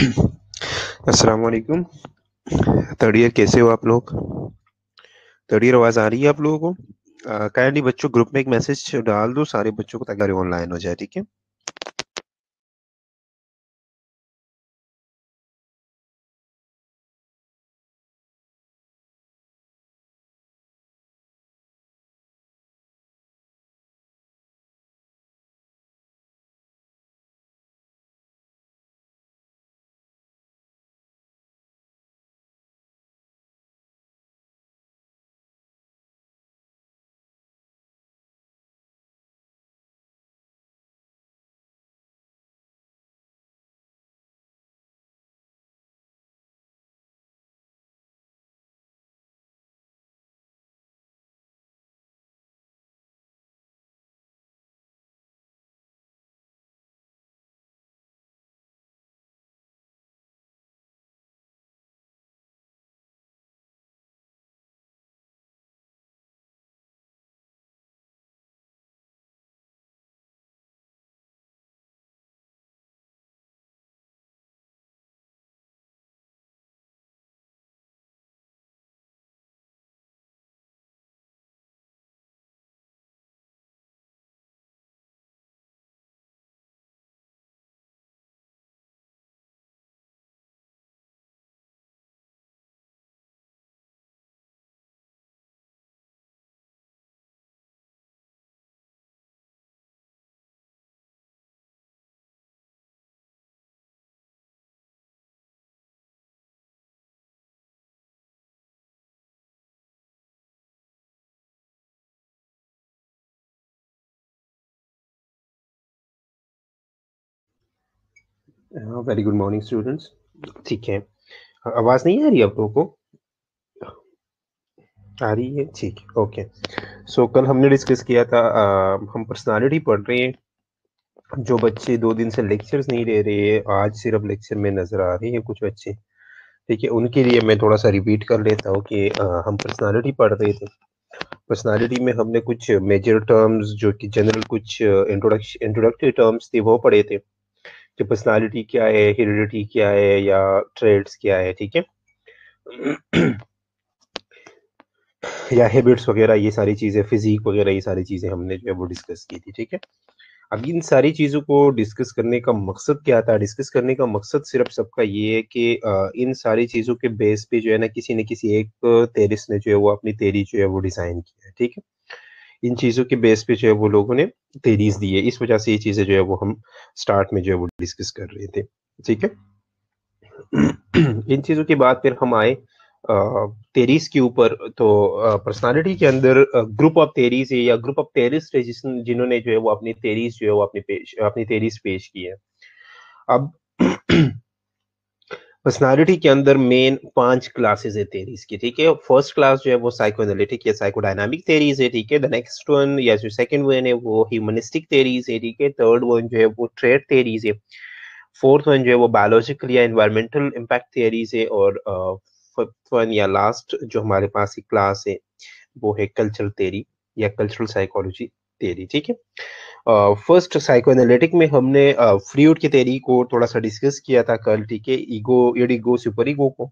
अस्सलाम वालेकुम। Third year कैसे हो आप लोग? थर्ड ईयर आवाज आ रही है आप लोगों को? काइंडली बच्चों ग्रुप में एक मैसेज डाल दो सारे बच्चों को ताकि ऑनलाइन हो जाए, ठीक है? हाँ, वेरी गुड मॉर्निंग स्टूडेंट्स। ठीक है। आवाज नहीं आ रही आप लोगों को? आ रही है, ठीक है, ओके। सो कल हमने डिस्कस किया था, हम पर्सनालिटी पढ़ रहे हैं। जो बच्चे 2 दिन से लेक्चर्स नहीं ले रहे, आज सिर्फ लेक्चर में नजर आ रहे हैं कुछ बच्चे, ठीक है, उनके लिए मैं थोड़ा सा रिपीट कर लेता हूँ कि हम पर्सनालिटी पढ़ रहे थे। पर्सनालिटी में हमने कुछ मेजर टर्म्स जो कि जनरल कुछ इंट्रोडक्टरी टर्म्स थे वो पढ़े थे कि पर्सनालिटी क्या है, हेरिडिटी क्या है, या ट्रेड्स क्या है, ठीक है। या हैबिट्स वगैरह, ये सारी चीजें, फिजिक वगैरह, ये सारी चीजें हमने जो है वो डिस्कस की थी, ठीक है। अब इन सारी चीजों को डिस्कस करने का मकसद क्या था? डिस्कस करने का मकसद सिर्फ सबका ये है कि इन सारी चीजों के बेस पे जो है ना, किसी न किसी एक थेरिस्ट ने जो है वो अपनी थेरी जो है वो डिजाइन किया है, ठीक है। इन चीजों के बेस पे जो है वो लोगों ने थेरीज दी है, इस वजह से ये चीजें जो है वो हम स्टार्ट में जो है वो डिस्कस कर रहे थे, ठीक है। इन चीजों के बाद फिर हम आए थेरीज के ऊपर। तो पर्सनालिटी के अंदर ग्रुप ऑफ थेरीज है या ग्रुप ऑफ थेरिस्ट है जिन्होंने जो है वो अपनी थेरीज जो है वो अपनी थेरीज पेश की है। अब पर्सनालिटी के अंदर मेन 5 क्लासेस है थेरीज की, ठीक है। फर्स्ट क्लास जो है वो साइकोएनालिटिक या साइकोडायनामिक थेरीज है, ठीक है। द नेक्स्ट वन या जो सेकंड वन है वो ह्यूमनिस्टिक थेरीज है, ठीक है। थर्ड वन जो है वो ट्रेड थेरीज है। फोर्थ वन जो है वो बायोलॉजिकल या एनवायरमेंटल इम्पैक्ट थियरीज है। और फिफ्थ वन या लास्ट जो हमारे पास एक क्लास है वो है कल्चरल थ्योरी या कल्चरल साइकोलॉजी थ्योरी, ठीक है। फर्स्ट साइकोएनालिटिक में हमने फ्रूड की थ्योरी को थोड़ा सा डिस्कस किया था कल, ठीक है। Ego, end ego, super ego को,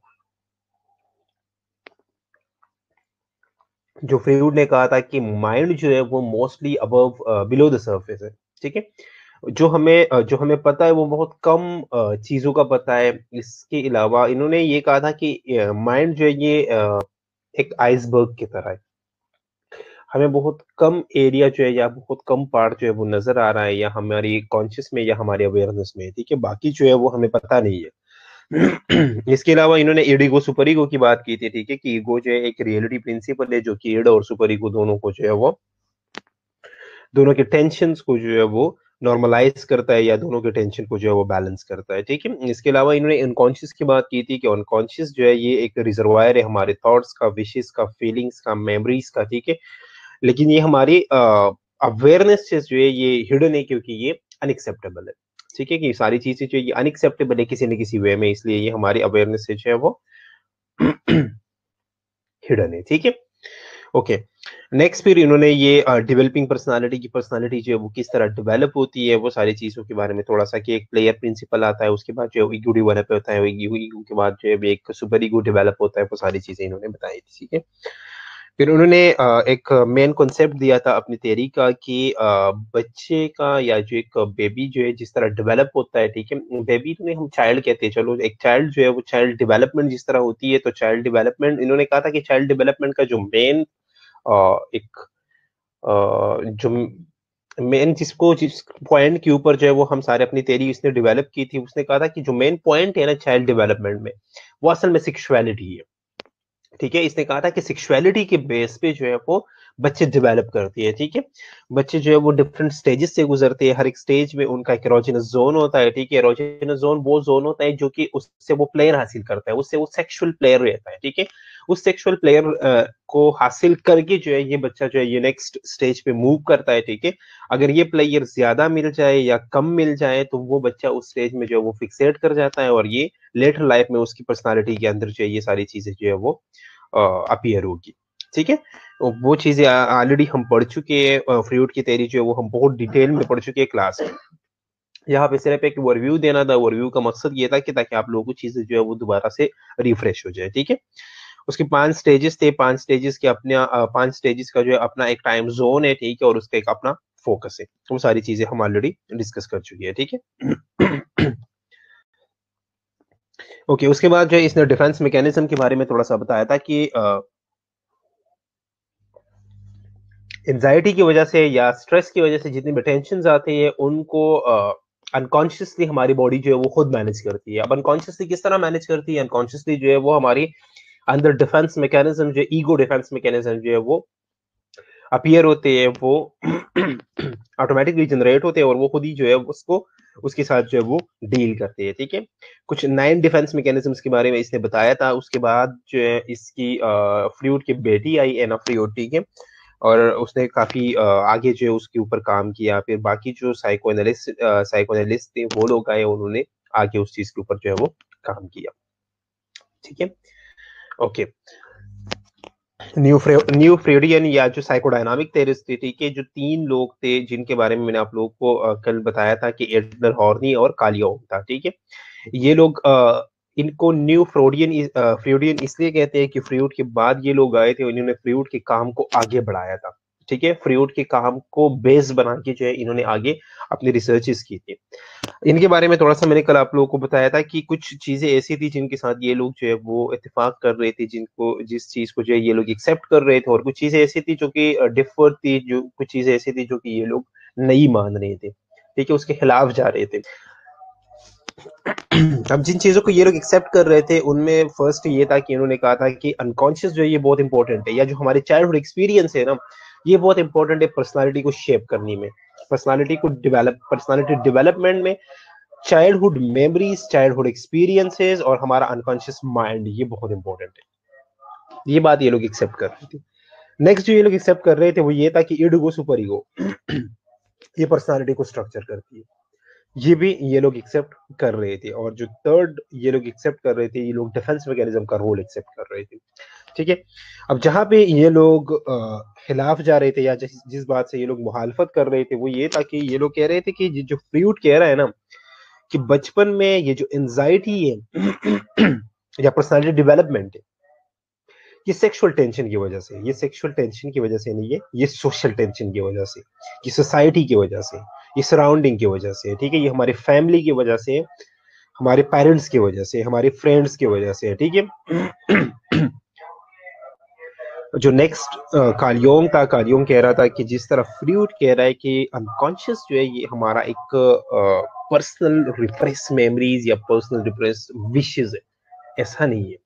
जो फ्रूड ने कहा था कि माइंड जो है वो mostly above below the surface है, ठीक है। जो हमें पता है वो बहुत कम चीजों का पता है। इसके अलावा इन्होंने ये कहा था कि माइंड जो है ये एक आइसबर्ग की तरह है। हमें बहुत कम एरिया जो है या बहुत कम पार्ट जो है वो नजर आ रहा है, या हमारी कॉन्शियस में या हमारे अवेयरनेस में, ठीक है। बाकी जो है वो हमें पता नहीं है। इसके अलावा इन्होंने ईड ईगो सुपर ईगो की बात की थी, ठीक है, कि ईगो जो है एक रियलिटी प्रिंसिपल है जो कि ईड और सुपर ईगो दोनों को जो है वो, दोनों के टेंशन को जो है वो नॉर्मलाइज करता है या दोनों के टेंशन को जो है वो बैलेंस करता है, ठीक है। इसके अलावा इन्होंने अनकॉन्शियस की बात की थी कि अनकॉन्शियस जो है ये एक रिजर्वायर है हमारे थॉट्स का, विशेस का, फीलिंग्स का, मेमोरीज का, ठीक है। लेकिन ये हमारी अवेयरनेस से जो है ये हिडन है क्योंकि ये अनएक्सेप्टेबल है, ठीक है। कि ये सारी चीजें जो ये अनएक्सेप्टेबल है किसी न किसी वे में, इसलिए ये हमारी अवेयरनेस से जो है वो हिडन है, ठीक है। ओके, नेक्स्ट फिर इन्होंने ये डेवलपिंग पर्सनालिटी की पर्सनालिटी जो है वो किस तरह डेवलप होती है वो सारी चीज़ों के बारे में थोड़ा-सा कि एक प्लेयर प्रिंसिपल आता है, उसके बाद जो है ईगो डेवलप होता है, ईगो ईगो के बाद जो है एक सुपर ईगो डेवलप होता है, वो सारी चीज़ें इन्होंने बताई थी, ठीक है? फिर उन्होंने एक मेन कॉन्सेप्ट दिया था अपनी थ्योरी का कि बच्चे का या जो एक बेबी जो है जिस तरह डेवलप होता है, ठीक है? बेबी तो नहीं हम चाइल्ड कहते हैं, चलो एक चाइल्ड जो है वो चाइल्ड डेवलपमेंट जिस तरह होती है, तो चाइल्ड डेवलपमेंट इन्होंने कहा था कि चाइल्ड डेवलपमेंट का जो मेन एक जो मेन जिस पॉइंट के ऊपर जो है वो हम सारे अपनी थ्योरी उसने डेवलप की थी, उसने कहा था कि जो मेन पॉइंट है ना चाइल्ड डेवलपमेंट में, वो असल में सेक्सुअलिटी है। ठीक है, इसने कहा था कि सेक्सुअलिटी के बेस पे जो है वो बच्चे डेवलप करती है, ठीक है? बच्चे जो है वो डिफरेंट स्टेजेस से गुजरते हैं, हर एक स्टेज में उनका एक एरोजेनस ज़ोन होता है, ठीक है? एरोजेनस ज़ोन वो ज़ोन होता है जो कि उससे वो प्लेयर हासिल करता है, उससे वो सेक्सुअल प्लेयर रहता है, ठीक है? उस सेक्सुअल प्लेयर को हासिल करके जो है ये बच्चा जो है ये नेक्स्ट स्टेज पे मूव करता है, ठीक है? अगर ये प्लेयर ज़्यादा मिल जाए या कम मिल जाए तो वो बच्चा उस स्टेज में जो है वो फिक्सेट कर जाता है और ये लेटर लाइफ में उसकी पर्सनैलिटी के अंदर जो है ये सारी चीज़ें जो है वो अपीयर होगी, ठीक है? वो चीज़ें ऑलरेडी हम पढ़ चुके हैं, फ्रूट की थ्योरी जो है वो हम बहुत डिटेल में पढ़ चुके हैं क्लास में। यहाँ पे सिर्फ एक ओवरव्यू देना था, ओवरव्यू का मकसद ये था कि ताकि आप लोगों को चीज़ें जो है वो दोबारा से रिफ्रेश हो जाए, ठीक है? उसके 5 स्टेजेस थे, 5 स्टेजेस के अपने 5 स्टेजेस का जो है अपना एक टाइम ज़ोन है, ठीक है? और उसका एक अपना फोकस है। वो सारी चीज़ें हम ऑलरेडी डिस्कस कर चुके हैं, ठीक है? ओके, उसके बाद जो है इसने डिफेंस मैकेनिज़्म के बारे में थोड़ा-सा बताया था कि एंजाइटी की वजह से या स्ट्रेस की वजह से जितनी भी टेंशन्स आती है उनको अनकॉन्शियसली हमारी बॉडी जो है वो खुद मैनेज करती है। अब अनकॉन्शियसली किस तरह मैनेज करती है? अनकॉन्शियसली जो है वो हमारी अंदर डिफेंस मैकेनिज्म जो ईगो डिफेंस मैकेनिज्म जो है वो अपीयर होते हैं, वो ऑटोमेटिकली जनरेट होते हैं और वो खुद ही जो है उसको उसके साथ जो है वो डील करते हैं, ठीक है? कुछ 9 डिफेंस मैकेनिज्म्स के बारे में इसने बताया था। उसके बाद जो है इसकी फ्लूइड की बेटी आई एना फ्लूइड, ठीक है? और उसने काफ़ी आगे जो है उसके ऊपर काम किया। फिर बाकी जो साइकोएनालिस्ट थे वो लोग आए, उन्होंने आगे उस चीज़ के ऊपर जो है वो काम किया। ठीक है? ओके। न्यू फ्रेडियन या जो साइकोडायनामिक थेरिस्ट थे, ठीक है? जो 3 लोग थे जिनके बारे में मैंने आप लोगों को कल बताया था कि एडलर हॉर्नी और कार्ल जंग था, ठीक है? ये लोग इनको न्यू फ्रोडियन इसलिए कहते हैं कि फ्रूड के बाद ये लोग आए थे और इन्होंने फ्रूड के काम को आगे बढ़ाया था, ठीक है? फ्रूड के काम को बेस बना के जो है इन्होंने आगे अपनी रिसर्चेस की थी। इनके बारे में थोड़ा-सा मैंने कल आप लोगों को बताया था कि कुछ चीज़ें ऐसी थी जिनके साथ ये लोग जो है वो इत्तेफ़ाक कर रहे थे, जिस चीज़ को जो है ये लोग एक्सेप्ट कर रहे थे और कुछ चीज़ें ऐसी थी जो कि डिफ़र थी, जो कुछ चीज़ें ऐसी थी जो कि ये लोग नहीं मान रहे थे, ठीक है? उसके खिलाफ जा रहे थे। अब जिन चीज़ों को ये लोग एक्सेप्ट कर रहे थे, उनमें फर्स्ट ये था कि इन्होंने कहा था कि अनकॉन्शियस जो है ये बहुत इंपॉर्टेंट है, या जो हमारे चाइल्डहुड एक्सपीरियंस है ना, ये बहुत इंपॉर्टेंट है पर्सनैलिटी को शेप करने में। पर्सनैलिटी डेवलपमेंट में चाइल्डहुड मेमोरीज, चाइल्डहुड एक्सपीरियंसेस और हमारा अनकॉन्शियस माइंड ये बहुत इंपॉर्टेंट है। ये बात ये लोग एक्सेप्ट कर रहे थे। नेक्स्ट जो ये लोग एक्सेप्ट कर रहे थे वो ये था कि ईगो सुपर ईगो ये पर्सनालिटी को स्ट्रक्चर करती है। ये भी ये लोग एक्सेप्ट कर रहे थे। और जो थर्ड ये लोग एक्सेप्ट कर रहे थे, ये लोग डिफेंस मैकेनिज्म का रोल एक्सेप्ट कर रहे थे, ठीक है? अब जहां पे ये लोग खिलाफ जा रहे थे या जिस जिस बात से ये लोग मुखालफत कर रहे थे वो ये था कि ये लोग कह रहे थे कि जो फ्रूड कह रहा है ना कि बचपन में ये जो एंजाइटी है या पर्सनालिटी डेवलपमेंट है, ये सेक्सुअल टेंशन की वजह से, ये सेक्सुअल टेंशन की वजह से नहीं है, ये सोशल टेंशन की वजह से, ये सोसाइटी की वजह से, ये सराउंडिंग की वजह से, ठीक है? ये हमारे फैमिली की वजह से, हमारे पेरेंट्स की वजह से, हमारे फ्रेंड्स की वजह से, ठीक है? जो नेक्स्ट कार्ल था, कार्ल कह रहा था कि जिस तरह फ्रूड कह रहा है कि अनकॉन्शियस जो है ये हमारा एक पर्सनल रिप्रेस मेमोरीज या पर्सनल रिप्रेस विशेस है, ऐसा नहीं है।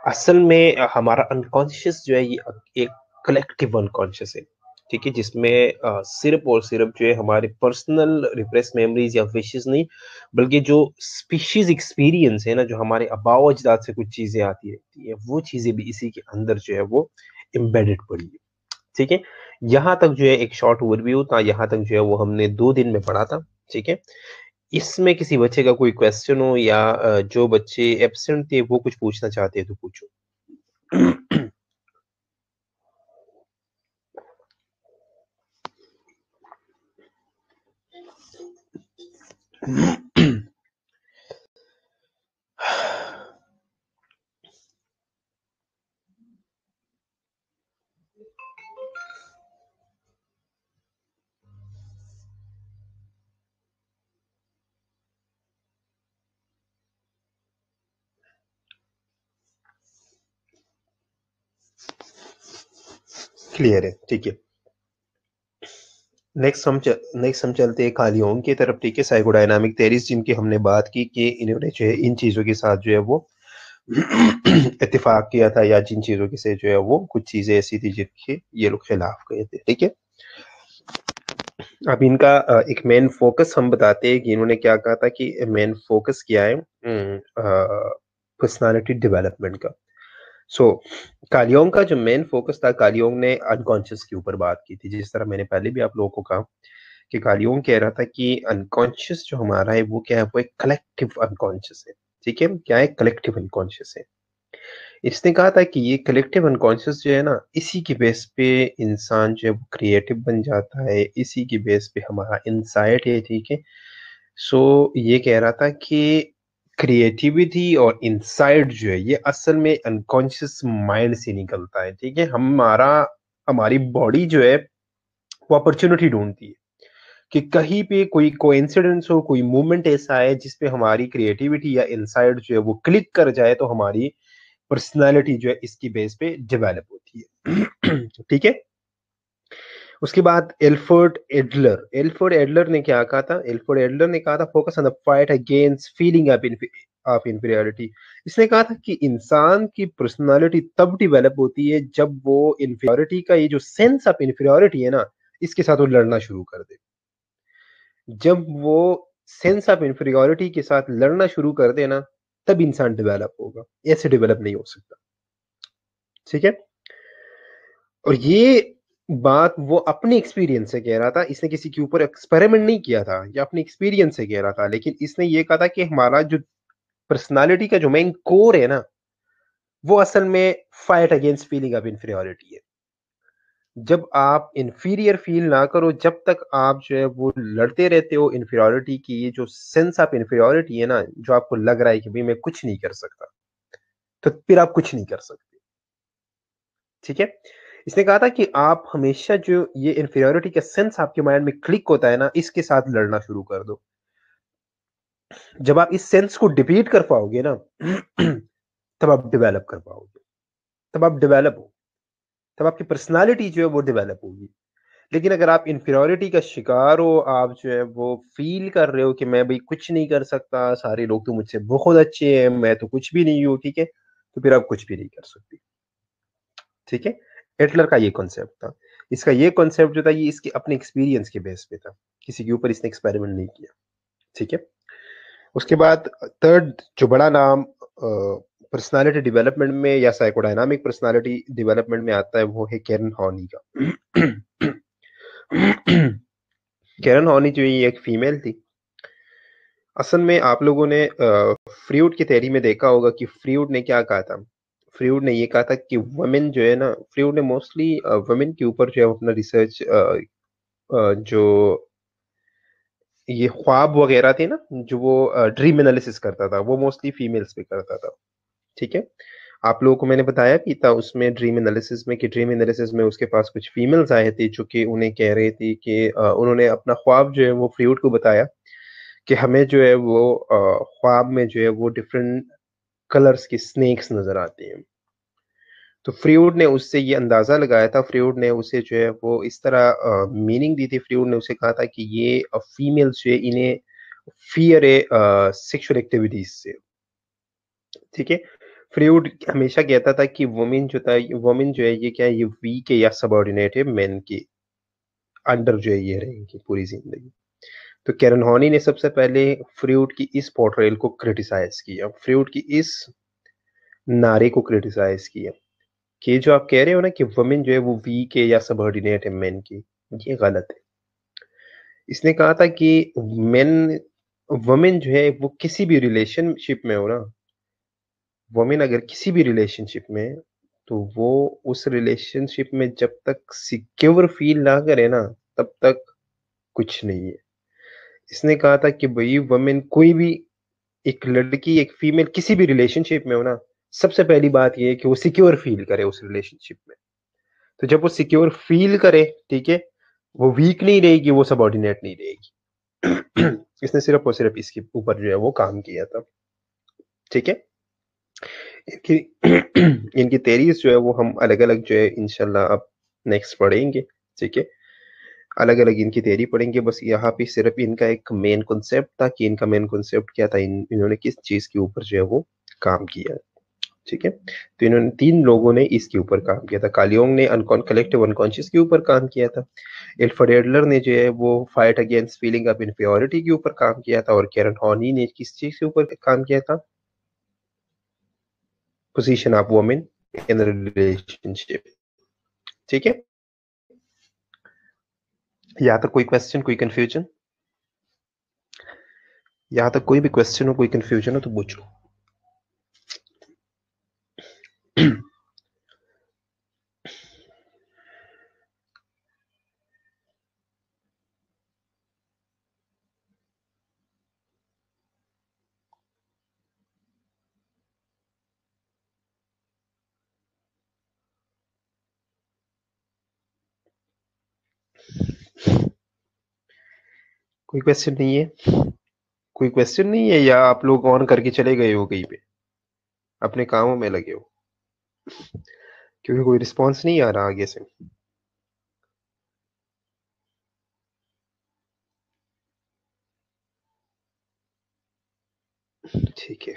असल में हमारा अनकॉन्शियस जो है ये एक कलेक्टिव अनकॉन्शियस है, ठीक है? जिसमें सिर्फ और सिर्फ जो है हमारे पर्सनल रिप्रेस मेमोरीज या विशेस नहीं, बल्कि जो स्पीशीज एक्सपीरियंस है ना, जो हमारे आबाओ अजदाद से कुछ चीजें आती रहती है, वो चीजें भी इसी के अंदर जो है वो एम्बेडेड पड़ी है, ठीक है? यहाँ तक जो है एक शॉर्ट ओवरव्यू था, यहाँ तक जो है वो हमने 2 दिन में पढ़ा था, ठीक है? इसमें किसी बच्चे का कोई क्वेश्चन हो या जो बच्चे एब्सेंट थे वो कुछ पूछना चाहते हैं तो पूछो। क्लियर है, ठीक है। नेक्स्ट हम चलते हैं कार्ल जंग की तरफ, ठीक है। साइकोडायनामिक थ्योरीज जिनकी हमने बात की कि इन्होंने जो है इन चीजों के साथ जो है वो इत्तेफाक किया था, या जिन चीजों के से जो है वो कुछ चीजें ऐसी थी जिनके ये लोग खिलाफ गए थे, ठीक है। अब इनका एक मेन फोकस हम बताते हैं कि इन्होंने क्या कहा था कि मेन फोकस क्या है पर्सनालिटी डेवलपमेंट का। सो कार्ल का जो मेन फोकस था, कार्ल ने अनकॉन्शियस के ऊपर बात की थी। जिस तरह मैंने पहले भी आप लोगों को कहा कि कार्ल कह रहा था कि अनकॉन्शियस जो हमारा है वो क्या है, वो एक कलेक्टिव अनकॉन्शियस है, ठीक है। क्या है? कलेक्टिव अनकॉन्शियस है। इसने कहा था कि ये कलेक्टिव अनकॉन्शियस जो है ना, इसी की बेस पे इंसान जो है वो क्रिएटिव बन जाता है, इसी की बेस पे हमारा इंसाइट है, ठीक है। सो ये कह रहा था कि क्रिएटिविटी और इंसाइट जो है ये असल में अनकॉन्शियस माइंड से निकलता है, ठीक है। हमारी बॉडी जो है वो अपॉर्चुनिटी ढूंढती है कि कहीं पे कोई कोइंसिडेंस हो, कोई मूवमेंट ऐसा है जिसपे हमारी क्रिएटिविटी या इंसाइट जो है वो क्लिक कर जाए, तो हमारी पर्सनालिटी जो है इसकी बेस पे डेवलप होती है। ठीक है। उसके बाद एल्फर्ड एडलर ने क्या कहा था? एल्फर्ड एडलर ने कहा था focus on the fight against feeling of inferiority. इसने कहा था कि इंसान की पर्सनालिटी तब डेवलप होती है जब वो इंफीरियरिटी का, ये जो सेंस ऑफ इंफीरियरिटी है ना, इसके साथ वो लड़ना शुरू कर दे। जब वो सेंस ऑफ इंफीरियरिटी के साथ लड़ना शुरू कर दे ना, तब इंसान डेवलप होगा, ऐसे डेवलप नहीं हो सकता, ठीक है। और ये बात वो अपने एक्सपीरियंस से कह रहा था, इसने किसी के ऊपर एक्सपेरिमेंट नहीं किया था, या अपने एक्सपीरियंस से कह रहा था। लेकिन इसने ये कहा था कि हमारा जो पर्सनालिटी का जो मेन कोर है ना, वो असल में fight against feeling of inferiority है। जब आप इंफीरियर फील ना करो, जब तक आप जो है वो लड़ते रहते हो इंफीरियरिटी की, ये जो सेंस ऑफ इंफीरियरिटी है ना, जो आपको लग रहा है कि भाई मैं कुछ नहीं कर सकता, तो फिर आप कुछ नहीं कर सकते, ठीक है। इसने कहा था कि आप हमेशा जो ये इंफीरियरिटी का सेंस आपके माइंड में क्लिक होता है ना, इसके साथ लड़ना शुरू कर दो। जब आप इस सेंस को डिफीट कर पाओगे ना, तब आप डेवलप कर पाओगे, तब आप डेवलप हो, तब आपकी पर्सनालिटी जो है वो डेवलप होगी। लेकिन अगर आप इंफीरियरिटी का शिकार हो, आप जो है वो फील कर रहे हो कि मैं भाई कुछ नहीं कर सकता, सारे लोग तो मुझसे बहुत अच्छे हैं, मैं तो कुछ भी नहीं हूं, ठीक है, तो फिर आप कुछ भी नहीं कर सकते, ठीक है। एटलर का ये कॉन्सेप्ट था। इसका ये कॉन्सेप्ट जो था, ये इसके अपने एक्सपीरियंस के बेस पे था, किसी के ऊपर इसने एक्सपेरिमेंट नहीं किया, ठीक है। उसके बाद थर्ड जो बड़ा नाम पर्सनालिटी डेवलपमेंट में या साइकोडायनामिक पर्सनालिटी डेवलपमेंट में आता है, वो है कैरन हॉनी का। कैरन हॉनी जो ये एक फीमेल थी। असल में आप लोगों ने फ्रीउड की थ्योरी में देखा होगा कि फ्रीउड ने क्या कहा था। फ्रीउड ने ये कहा था कि वुमेन जो है ना, फ्रीउड ने मोस्टली वुमेन के ऊपर जो है अपना रिसर्च, जो ये ख्वाब वगैरह थे ना, जो वो ड्रीम एनालिसिस करता था, वो मोस्टली फीमेल्स पे करता था, ठीक है। आप लोगों को मैंने बताया भी था उसमें ड्रीम एनालिसिस में, कि ड्रीम एनालिसिस में उसके पास कुछ फीमेल्स आए थे जो कि उन्हें कह रही थी कि उन्होंने अपना ख्वाब जो है वो फ्रीउड को बताया कि हमें जो है वो ख्वाब में जो है वो डिफरेंट कलर्स की स्नेक्स नजर आती हैं। तो फ्रीउड ने उससे ये अंदाजा लगाया था, फ्रीउड ने उसे जो है वो इस तरह मीनिंग दी थी। फ्रीउड ने उसे कहा था कि ये फीमेल्स जो है इन्हें फियर है सेक्सुअल एक्टिविटीज से, ठीक है। फ्रीउड हमेशा कहता था कि वुमेन जो है ये क्या है, ये वीक है या सबऑर्डिनेट है मेन के अंडर जो है ये रहेंगी पूरी जिंदगी। तो कैरन हॉनी ने सबसे पहले फ्रीउड की इस पोर्ट्रेयल को क्रिटिसाइज किया, फ्रीउड की इस नारे को क्रिटिसाइज किया कि जो आप कह रहे हो ना कि वुमेन जो है वो वीक है या सबऑर्डिनेट है मेन की, ये गलत है। इसने कहा था कि मेन वुमेन जो है वो किसी भी रिलेशनशिप में हो ना, वुमेन अगर किसी भी रिलेशनशिप में है, तो वो उस रिलेशनशिप में जब तक सिक्योर फील ना करे ना, तब तक कुछ नहीं है। इसने कहा था कि भाई वुमेन कोई भी एक लड़की एक फीमेल किसी भी रिलेशनशिप में हो ना, सबसे पहली बात ये है कि वो सिक्योर फील करे उस रिलेशनशिप में। तो जब वो सिक्योर फील करे, ठीक है, वो वीक नहीं रहेगी, वो सबऑर्डिनेट नहीं रहेगी। इसने सिर्फ और सिर्फ इसके ऊपर जो है वो काम किया था, ठीक है। इनकी इनकी थेरीज जो है वो हम अलग अलग जो है इंशाल्लाह अब नेक्स्ट पढ़ेंगे, ठीक है। अलग अलग इनकी थेरी पढ़ेंगे, बस यहाँ पे सिर्फ इनका एक मेन कॉन्सेप्ट था कि इनका मेन कॉन्सेप्ट क्या था, इन्होंने किस चीज के ऊपर जो है वो काम किया, ठीक है। तो इन्होंने तीन लोगों ने इसके ऊपर काम किया था। कालियोंग ने कलेक्टिव अनकॉन्शियस के ऊपर काम किया था। एल्फ्रेड एडलर ने जो है वो fight against feeling of inferiority के ऊपर काम किया था। और कैरन हॉर्नी ने किस चीज के ऊपर काम किया था, position of women in relationship, ठीक है। यहाँ तक कोई क्वेश्चन, कोई कंफ्यूजन? यहाँ तक कोई भी क्वेश्चन हो, कोई कंफ्यूजन हो तो पूछो। कोई क्वेश्चन नहीं है? कोई क्वेश्चन नहीं है, या आप लोग ऑन करके चले गए हो कहीं पे, अपने कामों में लगे हो? क्योंकि कोई रिस्पांस नहीं आ रहा आगे से। ठीक है।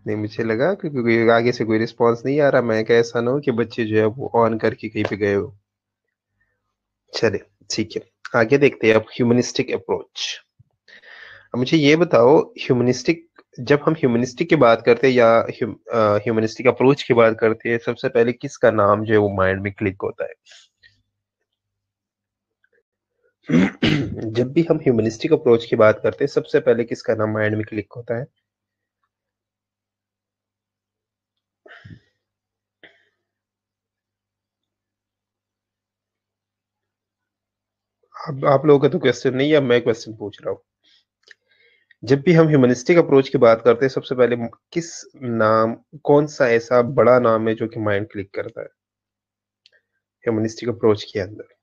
नहीं, मुझे लगा क्योंकि कोई आगे से कोई रिस्पांस नहीं आ रहा, मैं क्या ऐसा ना हो कि बच्चे जो है वो ऑन करके कहीं पे गए हो। चले, ठीक है। आगे देखते हैं अब ह्यूमनिस्टिक अप्रोच। अब मुझे ये बताओ, ह्यूमनिस्टिक, जब हम ह्यूमनिस्टिक की बात करते हैं या ह्यूमनिस्टिक अप्रोच की बात करते हैं, सबसे पहले किसका नाम जो है वो माइंड में क्लिक होता है? जब भी हम ह्यूमनिस्टिक अप्रोच की बात करते हैं, सबसे पहले किसका नाम माइंड में क्लिक होता है? अब आप लोगों का तो क्वेश्चन नहीं है, अब मैं क्वेश्चन पूछ रहा हूँ। जब भी हम ह्यूमनिस्टिक अप्रोच की बात करते हैं, सबसे पहले किस नाम, कौन सा ऐसा बड़ा नाम है जो कि माइंड क्लिक करता है ह्यूमनिस्टिक अप्रोच के अंदर?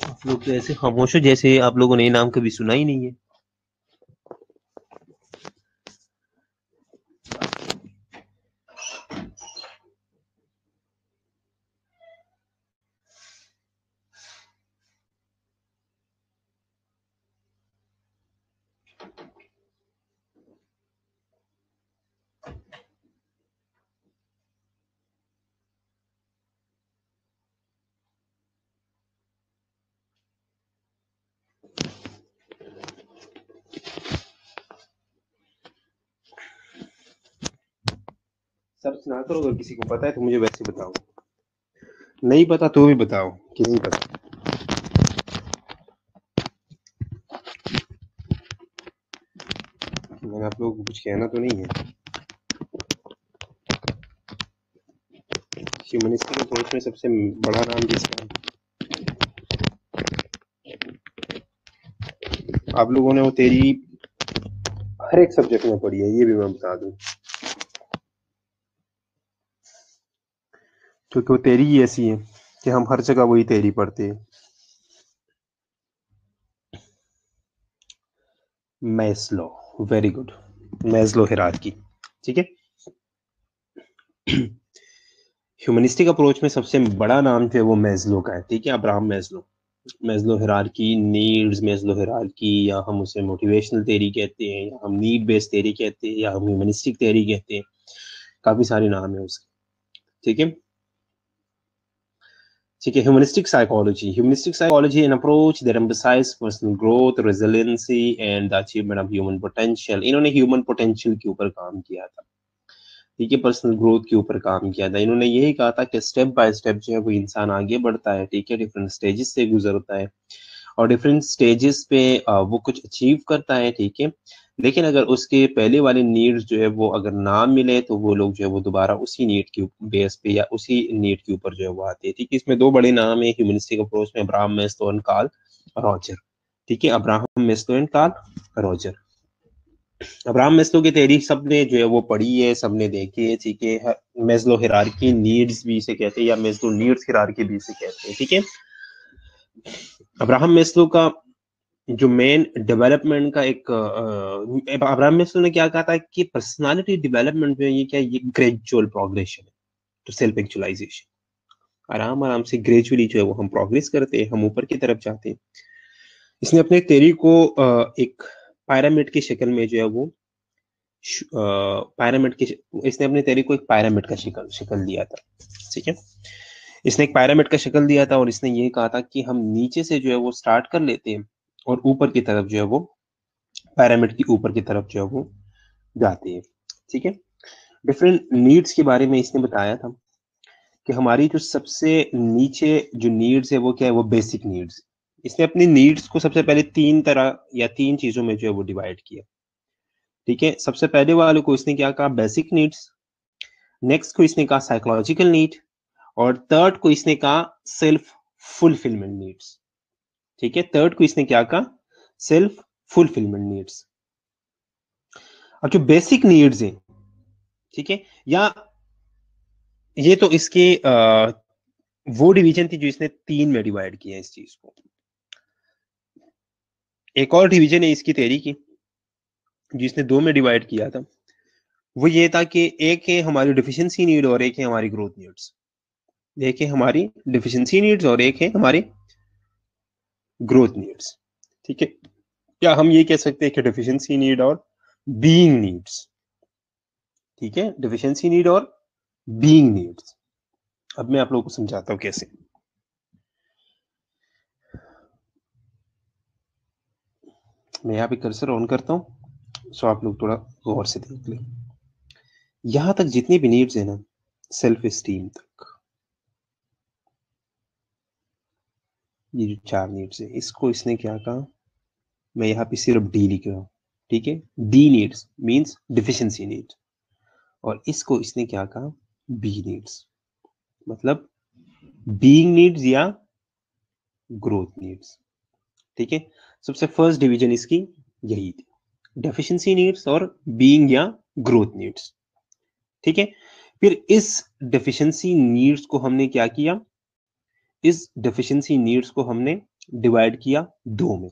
आप लोग तो ऐसे खामोश हो जैसे आप लोगों ने ये नाम कभी सुना ही नहीं है। सर्च ना करो, अगर किसी को पता है तो मुझे वैसे बताओ, नहीं पता तो भी बताओ कि नहीं पता। मैंने आप लोगों को कुछ कहना तो नहीं है। ह्यूमनिस्टिक अप्रोच में सबसे बड़ा नाम जिसका, आप लोगों ने वो तेरी हर एक सब्जेक्ट में पढ़ी है, ये भी मैं बता दूं, क्योंकि वो तेरी ही ऐसी है कि हम हर जगह वही तेरी पढ़ते हैं। Maslow, very good, Maslow hierarchy, ठीक है। ह्यूमनिस्टिक अप्रोच में सबसे बड़ा नाम जो है वो मैस्लो का है, ठीक है, Abraham Maslow. Maslow hierarchy, needs Maslow hierarchy, या हम उसे मोटिवेशनल थ्योरी कहते हैं, या हम नीड बेस्ड थ्योरी कहते हैं, या हम ह्यूमनिस्टिक थ्योरी कहते हैं, काफी सारे नाम है उसके, ठीक है। ठीक है, humanistic psychology an approach that emphasize personal growth, resiliency and the achievement of human potential. इन्होंने ह्यूमन पोटेंशियल के ऊपर काम किया था, ठीक है, पर्सनल ग्रोथ के ऊपर काम किया था। इन्होंने यही कहा था कि स्टेप बाय स्टेप जो है वो इंसान आगे बढ़ता है, ठीक है, डिफरेंट स्टेजेस से गुजरता है, और डिफरेंट स्टेजेस पे वो कुछ अचीव करता है, ठीक है। लेकिन अगर उसके पहले वाले नीड्स जो है वो अगर ना मिले तो वो लोग जो है वो दोबारा उसी नीड के बेस पे या उसी नीड के ऊपर जो है वो आते हैं, ठीक है। इसमें दो बड़े नाम है ह्यूमनिस्टिक अप्रोच में, Abraham Maslow and Carl Roger, ठीक है। Abraham Maslow and Carl Roger. Abraham Maslow की थ्योरी सबने जो है वो पढ़ी है, सबने देखी है, ठीक है। मैस्लो हायरार्की नीड्स भी इसे कहते हैं या मैस्लो नीड्स हायरार्की भी इसे कहते हैं, ठीक है। अब्राहम मैस्लो का जो मेन डेवलपमेंट का एक अब्राहम मैस्लो ने क्या कहा था कि पर्सनालिटी डेवलपमेंट में ये क्या, ये ग्रेजुअल प्रोग्रेशन है टू सेल्फ एक्चुअलाइजेशन। आराम आराम से ग्रेजुअली जो है वो हम प्रोग्रेस करते हैं, हम ऊपर की तरफ जाते हैं। इसने अपने थ्योरी को एक पिरामिड की शक्ल में जो है वो पिरामिड की इसने अपने थ्योरी को एक पिरामिड का शक्ल दिया था, ठीक है। इसने एक पिरामिड का शक्ल दिया था और इसने ये कहा था कि हम नीचे से जो है वो स्टार्ट कर लेते हैं और ऊपर की तरफ जो है वो पिरामिड की ऊपर की तरफ जो है वो जाते हैं, ठीक है। डिफरेंट नीड्स के बारे में इसने बताया था कि हमारी जो सबसे नीचे जो नीड्स है वो क्या है, वो बेसिक नीड्स। इसने अपनी नीड्स को सबसे पहले तीन तरह या तीन चीजों में जो है वो डिवाइड किया, ठीक है। सबसे पहले वाले को इसने क्या कहा, बेसिक नीड्स। नेक्स्ट को इसने कहा साइकोलॉजिकल नीड, और थर्ड को इसने कहा सेल्फ फुलफिलमेंट नीड्स, ठीक है। थर्ड को इसने क्या कहा, सेल्फ फुलफिलमेंट नीड्स। अब जो बेसिक नीड्स है, ठीक है, या ये तो इसके वो डिवीजन थी जो इसने तीन में डिवाइड किया इस चीज को। एक और डिवीजन है इसकी थ्योरी की जिसने दो में डिवाइड किया था, वो ये था कि एक है हमारी डिफिशियंसी नीड और एक है हमारी ग्रोथ नीड्स। एक है हमारी डिफिशियंसी नीड्स और एक है हमारी ग्रोथ नीड्स, ठीक है। क्या हम ये कह सकते हैं कि डिफिशियंसी नीड और बीइंग नीड्स, ठीक है, डिफिशियंसी नीड और बीइंग नीड्स। अब मैं आप लोगों को समझाता हूं कैसे। मैं यहाँ पे कर्सर ऑन करता हूं सो आप लोग थोड़ा गौर से देख लें। यहां तक जितनी भी नीड्स है ना, सेल्फ एस्टीम तक, ये जो चार नीड्स है, इसको इसने क्या कहा, मैं यहाँ पे सिर्फ डी लिख रहा हूं, ठीक है। D needs means deficiency need, और इसको इसने क्या कहा, बी नीड्स, मतलब बीइंग नीड्स या ग्रोथ नीड्स, ठीक है। सबसे फर्स्ट डिवीजन इसकी यही थी, डेफिशिएंसी नीड्स और बीइंग या ग्रोथ नीड्स, ठीक है। फिर इस डेफिशिएंसी नीड्स को हमने क्या किया, इस डेफिशिएंसी नीड्स को हमने डिवाइड किया दो में।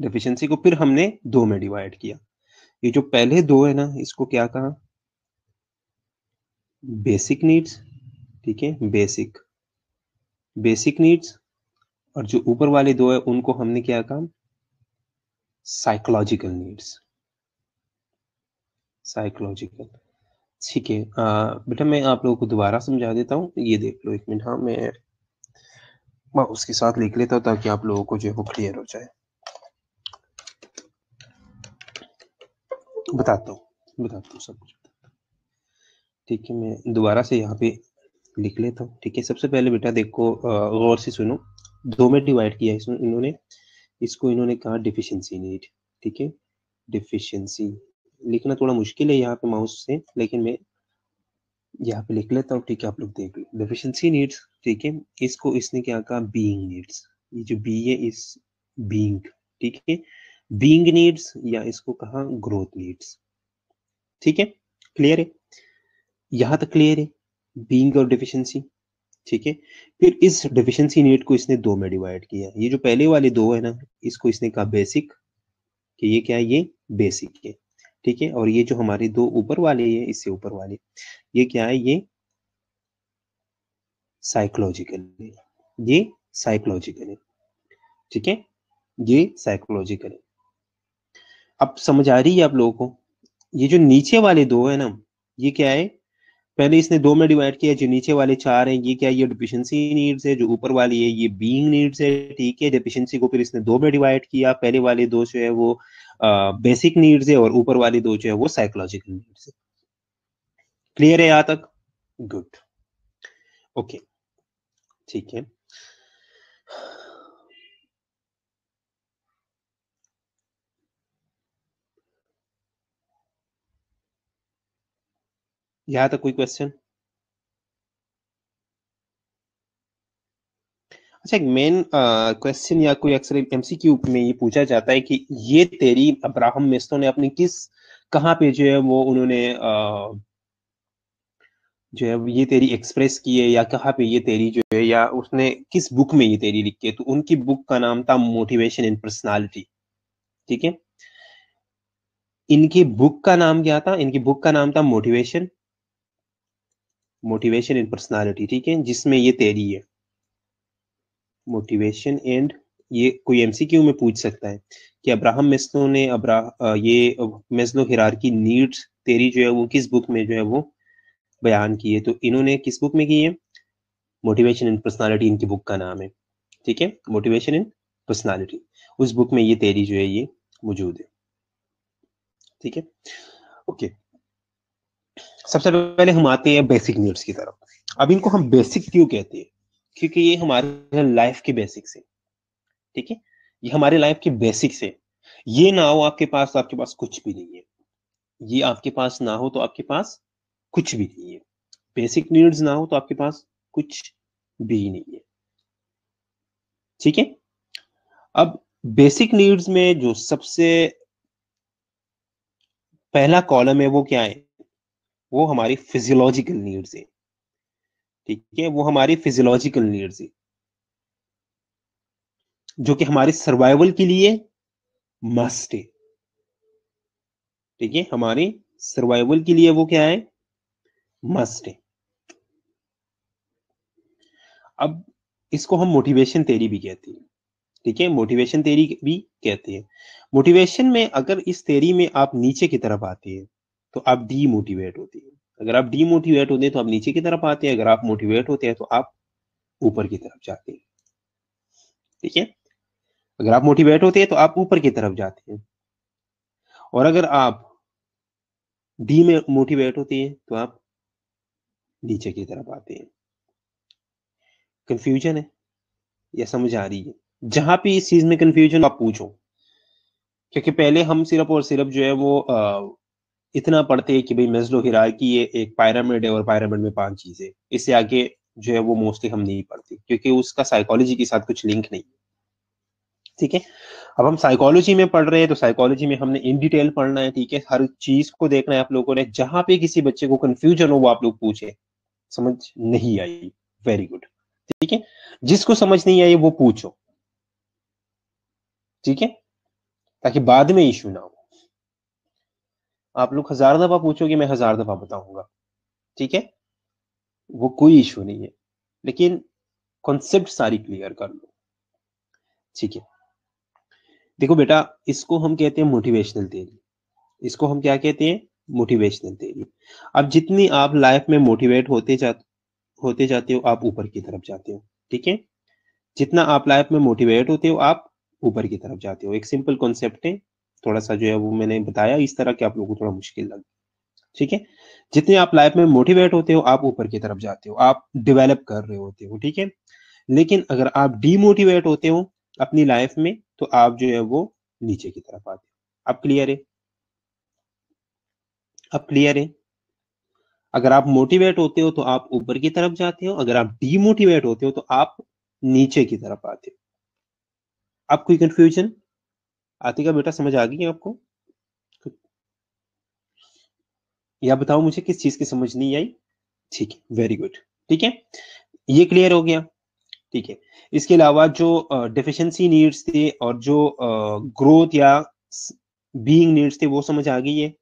डेफिशिएंसी को फिर हमने दो में डिवाइड किया। ये जो पहले दो है ना, इसको क्या कहा, बेसिक नीड्स, ठीक है, बेसिक बेसिक नीड्स। और जो ऊपर वाले दो है उनको हमने क्या कहा, साइकोलॉजिकल नीड्स, साइकोलॉजिकल, ठीक है। बेटा मैं आप लोगों को दोबारा समझा देता हूँ, ये देख लो एक मिनट। हाँ, मैं उसके साथ लिख लेता हूँ ताकि आप लोगों को जो है वो क्लियर हो जाए। बताता हूँ सब कुछ, ठीक है। मैं दोबारा से यहाँ पे लिख लेता हूँ, ठीक है। सबसे पहले बेटा देखो, गौर से सुनो, दो में डिवाइड किया इसमें इन्होंने, इसको इन्होंने कहा डिफिशियंसी नीड, ठीक है। डिफिशियंसी लिखना थोड़ा मुश्किल है यहाँ पे माउस से, लेकिन मैं यहाँ पे लिख लेता हूँ, ठीक है। आप लोग देख लो, डेफिशिएंसी नीड्स, ठीक है। इसको इसने क्या कहा, बीइंग नीड्स। ये जो बी है इस बीइंग, ठीक है, बीइंग नीड्स, या इसको कहा ग्रोथ नीड्स, ठीक है। क्लियर है, यहां तक क्लियर है, बीइंग और डेफिशिएंसी, ठीक है। फिर इस डेफिशिएंसी नीड को इसने दो में डिवाइड किया। ये जो पहले वाले दो है ना, इसको इसने कहा बेसिक, कि ये क्या है, ये बेसिक है, ठीक है। और ये जो हमारे दो ऊपर वाले है, इससे ऊपर वाले, ये क्या है, ये साइकोलॉजिकल है, ये साइकोलॉजिकल है, ठीक है, ये साइकोलॉजिकल है। अब समझ आ रही है आप लोगों को। ये जो नीचे वाले दो है ना, ये क्या है, पहले इसने दो में डिवाइड किया, जो नीचे वाले चार हैं ये क्या है, ये डिफिशियंसी नीड्स है। जो ऊपर वाली है ये बीइंग नीड्स है, ठीक है। डिफिशियंसी को फिर इसने दो में डिवाइड किया, पहले वाले दो जो है वो बेसिक नीड्स है और ऊपर वाले दो जो है वो साइकोलॉजिकल नीड्स है। क्लियर है यहाँ तक, गुड, ओके, ठीक है। यहाँ तक कोई क्वेश्चन? अच्छा, एक मेन क्वेश्चन या कोई अक्सर एमसीक्यू में ये पूछा जाता है कि ये थ्योरी अब्राहम मेस्लो ने अपनी किस, कहाँ पे जो है वो उन्होंने जो है ये थ्योरी एक्सप्रेस की है, या कहाँ पे ये थ्योरी जो है, या उसने किस बुक में ये थ्योरी लिखी है? तो उनकी बुक का नाम था मोटिवेशन इन पर्सनालिटी। ठीक है, इनकी बुक का नाम क्या था? इनकी बुक का नाम था मोटिवेशन, मोटिवेशन इन पर्सनालिटी। ठीक है, जिसमें ये थ्योरी है मोटिवेशन एंड, ये कोई एमसीक्यू में पूछ सकता है कि अब्राहम मेस्लो ने ये मेस्लो हिरार्की नीड्स थ्योरी जो है वो किस बुक में जो है वो बयान की है? तो इन्होंने किस बुक में की है? मोटिवेशन इन पर्सनालिटी इनकी बुक का नाम है। ठीक है, मोटिवेशन इन पर्सनालिटी, उस बुक में ये थ्योरी जो है ये मौजूद है। ठीक है, ओके। सबसे पहले हम आते हैं बेसिक नीड्स की तरफ। अब इनको हम बेसिक क्यों कहते हैं? क्योंकि ये हमारे लाइफ के बेसिक्स है। ठीक है, ये हमारे लाइफ के बेसिक्स है। ये ना हो आपके पास तो आपके पास कुछ भी नहीं है। ये आपके पास ना हो तो आपके पास कुछ भी नहीं है। बेसिक नीड्स ना हो तो आपके पास कुछ भी नहीं है। ठीक है, अब बेसिक नीड्स में जो सबसे पहला कॉलम है वो क्या है? वो हमारी फिजियोलॉजिकल नीड्स है। ठीक है, वो हमारी फिजियोलॉजिकल नीड्स है, जो कि हमारे सर्वाइवल के लिए मस्ट है। ठीक है, हमारी सर्वाइवल के लिए वो क्या है? मस्ट है। अब इसको हम मोटिवेशन थ्योरी भी कहते हैं। ठीक है, मोटिवेशन थ्योरी भी कहते हैं। मोटिवेशन में अगर इस थ्योरी में आप नीचे की तरफ आते हैं तो आप डीमोटिवेट होते हैं। अगर आप डीमोटिवेट होते हैं तो आप नीचे की तरफ आते हैं, अगर आप मोटिवेट होते हैं तो आप ऊपर की तरफ जाते हैं। ठीक है, अगर आप मोटिवेट होते हैं तो आप ऊपर की तरफ जाते हैं, और अगर आप डी में मोटिवेट होते हैं तो आप नीचे की तरफ आते हैं। कंफ्यूजन है या समझ आ रही है? जहां पे इस चीज में कंफ्यूजन आप पूछो, क्योंकि पहले हम सिर्फ और सिर्फ जो है वो इतना पढ़ते हैं कि भाई मेस्लो हिरार्की ये एक पिरामिड है और पिरामिड में 5 चीजें, इससे आगे जो है वो मोस्टली हम नहीं पढ़ते, क्योंकि उसका साइकोलॉजी के साथ कुछ लिंक नहीं। ठीक है, अब हम साइकोलॉजी में पढ़ रहे हैं तो साइकोलॉजी में हमने इन डिटेल पढ़ना है। ठीक है, हर चीज को देखना है आप लोगों ने। जहां पे किसी बच्चे को कंफ्यूजन हो वो आप लोग पूछे, समझ नहीं आई, वेरी गुड। ठीक है, जिसको समझ नहीं आई वो पूछो। ठीक है, ताकि बाद में इश्यू ना हो। आप लोग 1000 दफा पूछोगे, मैं 1000 दफा बताऊंगा। ठीक है, वो कोई इश्यू नहीं है, लेकिन कॉन्सेप्ट सारी क्लियर कर लो। ठीक है, देखो बेटा, इसको हम कहते हैं मोटिवेशनल थ्योरी। इसको हम क्या कहते हैं? Motivational theory. अब जितनी आप लाइफ में मोटिवेट होते जाते हो आप ऊपर की तरफ जाते हो। ठीक है, जितना आप लाइफ में मोटिवेट होते हो आप ऊपर की तरफ जाते हो। एक सिंपल कॉन्सेप्ट है, थोड़ा सा जो है वो मैंने बताया इस तरह कि आप लोगों को थोड़ा मुश्किल लगे। ठीक है, जितने आप लाइफ में मोटिवेट होते हो आप ऊपर की तरफ जाते हो, आप डेवलप कर रहे होते हो। ठीक है, लेकिन अगर आप डीमोटिवेट होते हो अपनी लाइफ में तो आप जो है वो नीचे की तरफ आते हो। अब क्लियर है? अब क्लियर है? अगर आप मोटिवेट होते हो तो आप ऊपर की तरफ जाते हो, अगर आप डीमोटिवेट होते हो तो आप नीचे की तरफ आते हो। अब कोई कंफ्यूजन आती का बेटा? समझ आ गई है आपको? या बताओ मुझे किस चीज की समझ नहीं आई? ठीक है, वेरी गुड। ठीक है, ये क्लियर हो गया। ठीक है, इसके अलावा जो डेफिशिएंसी नीड्स थे और जो ग्रोथ या बीइंग नीड्स थे वो समझ आ गई है?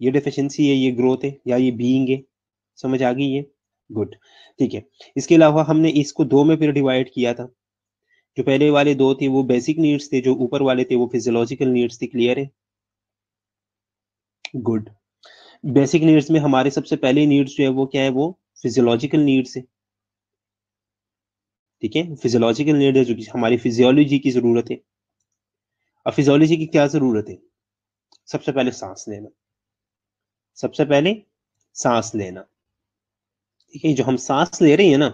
ये डेफिशिएंसी है, ये ग्रोथ है, या ये बीइंग है? समझ आ गई है? गुड। ठीक है, इसके अलावा हमने इसको दो में फिर डिवाइड किया था। जो पहले वाले दो थे वो बेसिक नीड्स थे, जो ऊपर वाले थे वो फिजियोलॉजिकल नीड्स थे। क्लियर है? गुड। बेसिक नीड्स में हमारे सबसे पहले नीड्स जो है वो क्या है? वो फिजियोलॉजिकल नीड्स है। ठीक है, फिजियोलॉजिकल नीड है जो कि हमारी फिजियोलॉजी की जरूरत है। अब फिजियोलॉजी की क्या जरूरत है? सबसे पहले सांस लेना। सबसे पहले सांस लेना। ठीक है, जो हम सांस ले रहे हैं ना,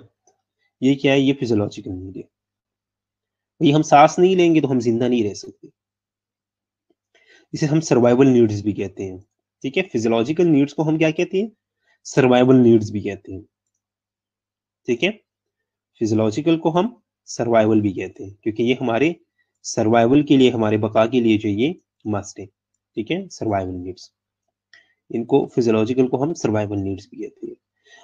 ये क्या है? ये फिजियोलॉजिकल नीड है। ये हम सांस नहीं लेंगे तो हम जिंदा नहीं रह सकते। इसे हम सर्वाइवल नीड्स भी कहते हैं। ठीक है। फिजियोलॉजिकल नीड्स को हम क्या कहते हैं? सर्वाइवल नीड्स भी कहते हैं, ठीक है। फिजियोलॉजिकल को हम सर्वाइवल भी कहते हैं, क्योंकि ये हमारे सर्वाइवल के लिए, हमारे बका के लिए जो ये मस्ट है, ठीक है, सर्वाइवल नीड्स। इनको फिजियोलॉजिकल को हम सर्वाइवल नीड्स भी कहते हैं।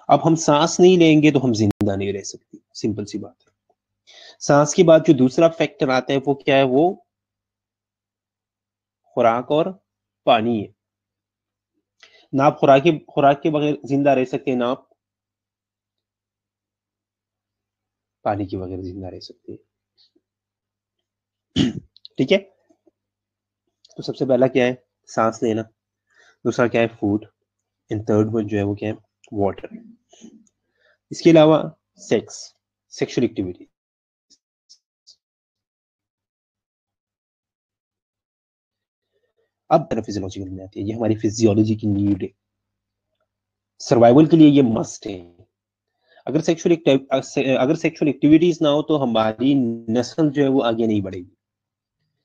अब हम सांस नहीं लेंगे तो हम जिंदा नहीं रह सकते, सिंपल सी बात है। सांस के बाद जो दूसरा फैक्टर आता है वो क्या है? वो खुराक और पानी है। ना आप खुराक के बगैर जिंदा रह सकते हैं, ना आप पानी के बगैर जिंदा रह सकते हैं, ठीक है। तो सबसे पहला क्या है? सांस लेना। दूसरा क्या है? फूड। एंड थर्ड वन जो है वो क्या है? वाटर। इसके अलावा सेक्सुअल एक्टिविटी। अब फिजियोलॉजिकल में आती है, ये हमारी फिजियोलॉजी की नीड है, सर्वाइवल के लिए ये मस्ट है। अगर सेक्सुअल एक्टिविटीज ना हो तो हमारी नस्ल जो है वो आगे नहीं बढ़ेगी।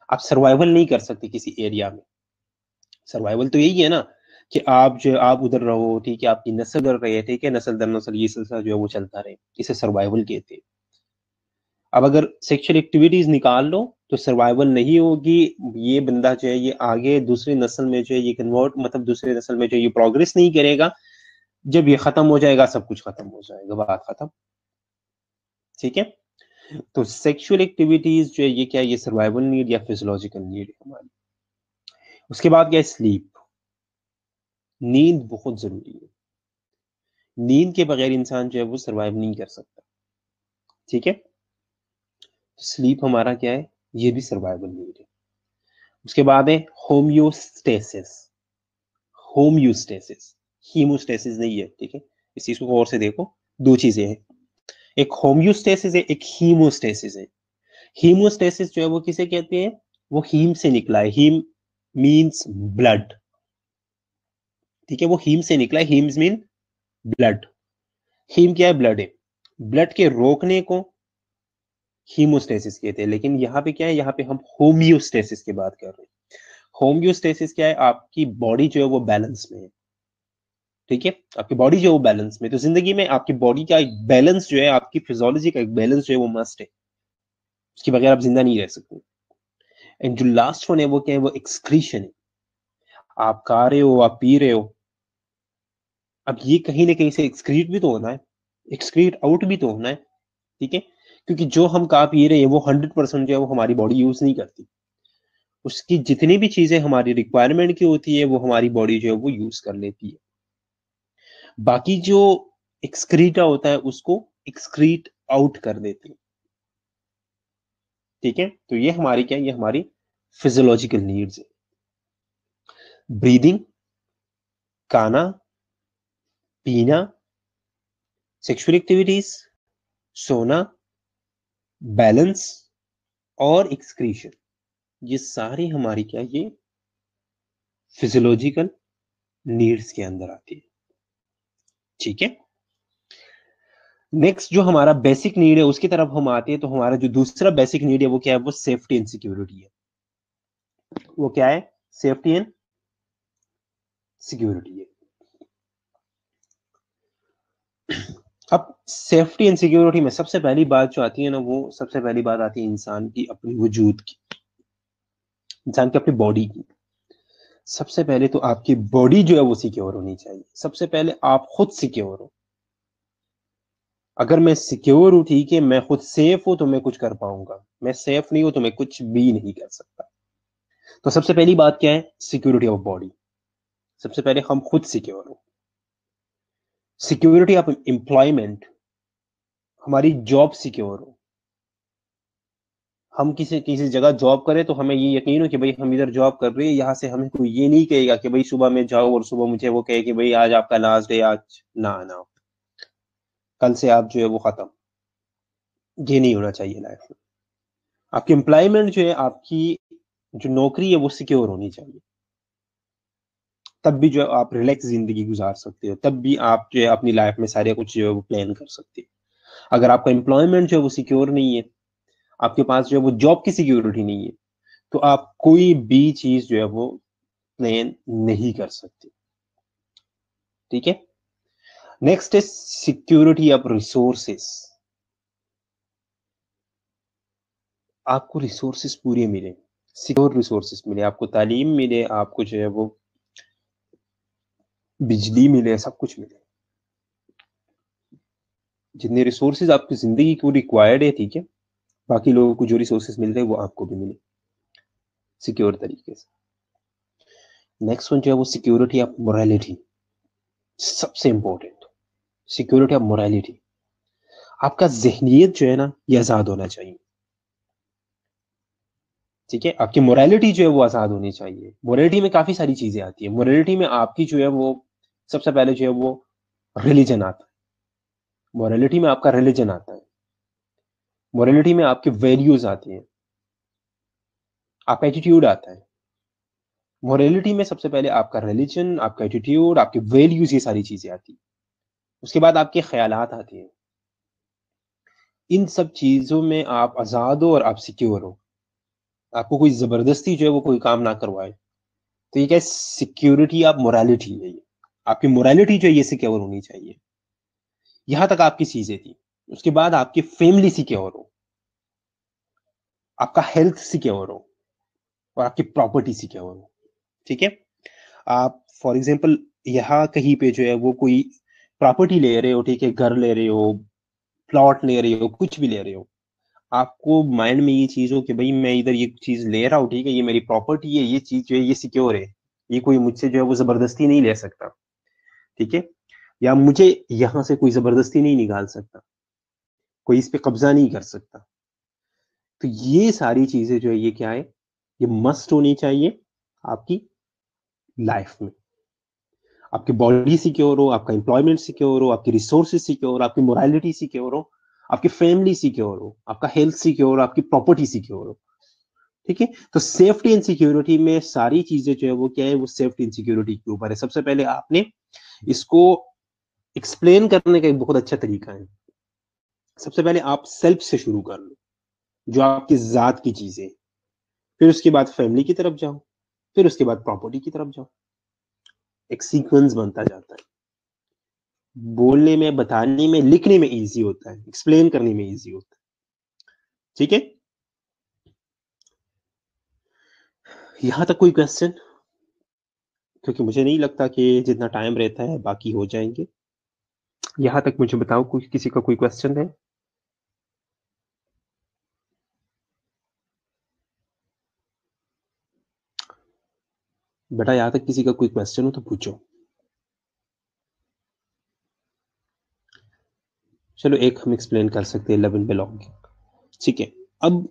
आप सर्वाइवल नहीं कर सकते किसी एरिया में। सर्वाइवल तो यही है ना कि आप उधर रहो, ठीक है, आपकी नस्ल उधर रहे, ठीक है, नस्ल दर नस्ल ये सिलसिला जो है वो चलता रहे, इसे सर्वाइवल कहते हैं। अब अगर सेक्सुअल एक्टिविटीज निकाल लो तो सर्वाइवल नहीं होगी। ये बंदा जो है ये आगे दूसरी नस्ल में जो है ये कन्वर्ट, मतलब दूसरी नस्ल में जो ये प्रोग्रेस नहीं करेगा। जब ये खत्म हो जाएगा सब कुछ खत्म हो जाएगा, बात खत्म, ठीक है। तो सेक्सुअल एक्टिविटीज जो है ये क्या है? ये सर्वाइवल नीड या फिजियोलॉजिकल नीड है हमारी। उसके बाद क्या है? स्लीप। नींद बहुत जरूरी है। नींद के बगैर इंसान जो है वो सर्वाइव नहीं कर सकता, ठीक है। स्लीप हमारा क्या है? ये भी सर्वाइवल नीड है। उसके बाद है होम्योस्टेसिस। होम्योस्टेसिस, हीमोस्टेसिस नहीं है, ठीक है। इस चीज को और से देखो, दो चीजें हैं, एक होम्योस्टेसिस है, एक हीमोस्टेसिस है। हीमोस्टेसिस जो है वो किसे कहते हैं? वो हीम से निकला है। हीम मीन्स ब्लड, ठीक है, वो हीम से निकला है। हीम्स मीन ब्लड। हीम क्या है? ब्लड है। ब्लड के रोकने को हीमोस्टेसिस कहते हैं, लेकिन यहाँ पे क्या है? यहाँ पे हम होम्योस्टेसिस की बात कर रहे हैं। होम्योस्टेसिस क्या है? आपकी बॉडी जो है वो बैलेंस में है, ठीक है, आपकी बॉडी जो है वो बैलेंस में। तो जिंदगी में आपकी बॉडी का एक बैलेंस जो है, आपकी फिजियोलॉजी का एक बैलेंस जो है वो मस्ट है, उसके बगैर आप जिंदा नहीं रह सकते। एंड जो लास्ट वन है वो क्या है? वो एक्सक्रीशन है। आप खा रहे हो, आप पी रहे हो, अब ये कहीं ना कहीं से एक्सक्रीट भी तो होना है, एक्सक्रीट आउट भी तो होना है, ठीक है। क्योंकि जो हम खा पी रहे हैं वो 100% जो है वो हमारी बॉडी यूज नहीं करती। उसकी जितनी भी चीजें हमारी रिक्वायरमेंट की होती है वो हमारी बॉडी जो है वो यूज कर लेती है। बाकी जो एक्सक्रीटा होता है उसको एक्सक्रीट आउट कर देती है, ठीक है। तो ये हमारी क्या है? ये हमारी फिजियोलॉजिकल नीड्स है। ब्रीदिंग, खाना, पीना, सेक्सुअल एक्टिविटीज, सोना, बैलेंस और एक्सक्रीशन, ये सारी हमारी क्या? ये फिजियोलॉजिकल नीड्स के अंदर आती है, ठीक है। नेक्स्ट जो हमारा बेसिक नीड है उसकी तरफ हम आते हैं, तो हमारा जो दूसरा बेसिक नीड है वो क्या है? वो सेफ्टी एंड सिक्योरिटी है। वो क्या है? सेफ्टी एंड सिक्योरिटी है। अब सेफ्टी एंड सिक्योरिटी में सबसे पहली बात जो आती है ना, वो सबसे पहली बात आती है इंसान की अपनी वजूद की, इंसान की अपनी बॉडी की। सबसे पहले तो आपकी बॉडी जो है वो सिक्योर होनी चाहिए। सबसे पहले आप खुद सिक्योर हो। अगर मैं सिक्योर हूं, ठीक है, मैं खुद सेफ हूं, तो मैं कुछ कर पाऊंगा। मैं सेफ नहीं हूं तो मैं कुछ भी नहीं कर सकता। तो सबसे पहली बात क्या है? Security of body. सबसे पहले हम खुद सिक्योर हो। सिक्योरिटी ऑफ एम्प्लॉयमेंट, हमारी जॉब सिक्योर हो। हम किसी किसी जगह जॉब करें तो हमें ये यकीन हो कि भाई हम इधर जॉब कर रहे हैं, यहाँ से हमें कोई ये नहीं कहेगा कि भाई सुबह में जाओ और सुबह मुझे वो कहे कि भाई आज आपका लास्ट डे, आज ना ना, कल से आप जो है वो खत्म। ये नहीं होना चाहिए लाइफ में। आपकी एम्प्लॉयमेंट जो है, आपकी जो नौकरी है वो सिक्योर होनी चाहिए। तब भी जो है आप रिलैक्स जिंदगी गुजार सकते हो, तब भी आप जो है अपनी लाइफ में सारे कुछ जो है वो प्लान कर सकते हो। अगर आपका एम्प्लॉयमेंट जो है वो सिक्योर नहीं है, आपके पास जो है वो जॉब की सिक्योरिटी नहीं है, तो आप कोई भी चीज जो है वो प्लान नहीं कर सकते। ठीक है। नेक्स्ट है सिक्योरिटी ऑफ रिसोर्सेस। आपको रिसोर्सेस पूरे मिले, सिक्योर रिसोर्सेस मिले, आपको तालीम मिले, आपको जो है वो बिजली मिले, सब कुछ मिले, जितने रिसोर्सेज आपकी जिंदगी को रिक्वायर्ड है, ठीक है, बाकी लोगों को जो रिसोर्सेज मिल रहे हैं वो आपको भी मिले सिक्योर तरीके से। नेक्स्ट वन जो है वो सिक्योरिटी ऑफ मोरालिटी, सबसे इंपॉर्टेंट, सिक्योरिटी ऑफ मोरालिटी। आपका जहनियत जो है ना ये आजाद होना चाहिए, ठीक है, आपकी मोरालिटी जो है वो आजाद होनी चाहिए। मोरालिटी में काफी सारी चीजें आती है। मोरालिटी में आपकी जो है वो सबसे पहले जो है वो रिलीजन आता है, मोरालिटी में आपका रिलीजन आता है, मोरालिटी में आपके वैल्यूज आती हैं, आपका एटीट्यूड आता है। मोरालिटी में सबसे पहले आपका रिलीजन, आपका एटीट्यूड, आपके वैल्यूज, ये सारी चीजें आती हैं। उसके बाद आपके ख्यालात आते हैं। इन सब चीजों में आप आजाद हो और आप सिक्योर हो, आपको कोई जबरदस्ती जो है वो कोई काम ना करवाए। तो ये क्या, सिक्योरिटी ऑफ मोरालिटी है ये। आपकी मोरालिटी जो है ये सिक्योर होनी चाहिए। यहां तक आपकी चीजें थी। उसके बाद आपकी फैमिली सिक्योर हो, आपका हेल्थ सिक्योर हो और आपकी प्रॉपर्टी सिक्योर हो, ठीक है। आप फॉर एग्जांपल यहाँ कहीं पे जो है वो कोई प्रॉपर्टी ले रहे हो, ठीक है, घर ले रहे हो, प्लॉट ले रहे हो, कुछ भी ले रहे हो, आपको माइंड में ये चीज हो कि भाई मैं इधर ये चीज ले रहा हूँ, ठीक है, ये मेरी प्रॉपर्टी है, ये चीज जो है ये सिक्योर है, ये कोई मुझसे जो है वो जबरदस्ती नहीं ले सकता, ठीक है, या मुझे यहां से कोई जबरदस्ती नहीं निकाल सकता, कोई इस पे कब्जा नहीं कर सकता। तो ये सारी चीजें जो है ये क्या है, ये मस्ट होनी चाहिए आपकी लाइफ में। आपकी बॉडी सिक्योर हो, आपका एम्प्लॉयमेंट सिक्योर हो, आपकी रिसोर्सेज सिक्योर हो, आपकी मोरालिटी सिक्योर हो, आपकी फैमिली सिक्योर हो, आपका हेल्थ सिक्योर हो, आपकी प्रॉपर्टी सिक्योर हो, ठीक है। तो सेफ्टी एंड सिक्योरिटी में सारी चीजें जो है वो क्या है, वो सेफ्टी एंड सिक्योरिटी के ऊपर है। सबसे पहले आपने इसको एक्सप्लेन करने का एक बहुत अच्छा तरीका है। सबसे पहले आप सेल्फ से शुरू कर लो, जो आपकी जात की चीजें, फिर उसके बाद फैमिली की तरफ जाओ, फिर उसके बाद प्रॉपर्टी की तरफ जाओ। एक सीक्वेंस बनता जाता है। बोलने में, बताने में, लिखने में इजी होता है, एक्सप्लेन करने में इजी होता है, ठीक है। यहां तक कोई क्वेश्चन? क्योंकि मुझे नहीं लगता कि जितना टाइम रहता है बाकी हो जाएंगे। यहां तक मुझे बताओ, कोई किसी का कोई क्वेश्चन है? बेटा यहां तक किसी का कोई क्वेश्चन हो तो पूछो। चलो एक हम एक्सप्लेन कर सकते हैं, 11 बिलोंगिंग, ठीक है। अब